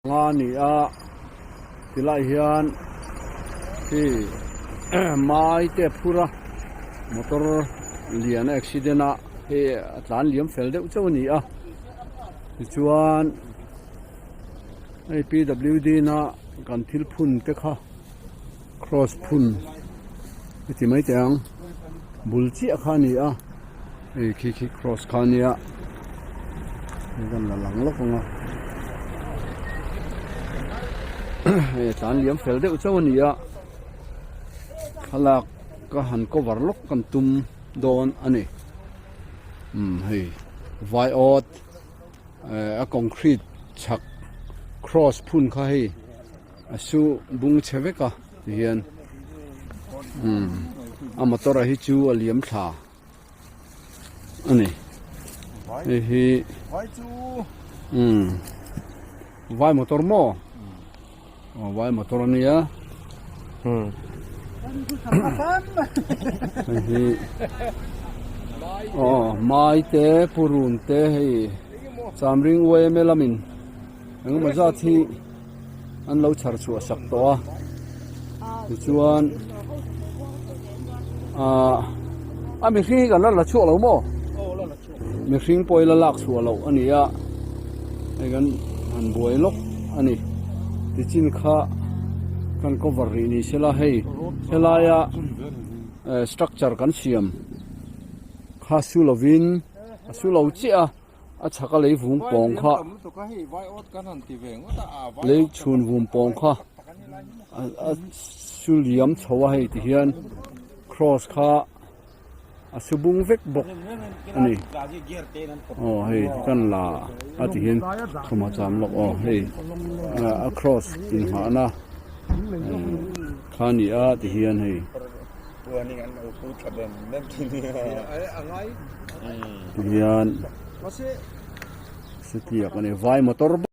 nga ni a tilai hian hi mai te phura motor lian accident a he atlan liam fel deuh chau ni a chuan ai PWD na kan thil phun te kha cross phun ti mai tang bul chi a kha ni a ei khi cross kha ni a gan la lang lok nga tan liam fel deuh chau ni a khalak ka han cover lok kan tum don ani hei vai ot a concrete chak cross phun kha hei asu bung cheveka hian a motor a hi chu a liam thla ani hi vai chu vai motor mo vai motor ania hi mai te purun te hei chamring we melamin ang maza thi an lo char chu sak to a chuan a mi hring kan la chu lo mo mi hring poi la lak chu lo ania ai gan an boi lok ani ti chin kha kan cover ri ni sela hei helaya structure kan siam kha su lovin su lo chi a chaka lei vung pong kha lei chun vung pong kha a su liam chowa hei ti hian cross kha a subung vek bok ani hei kan la a ti hian thuma cham lok hei a cross in ha na khani a ti hian hei hian setiak ani vai motor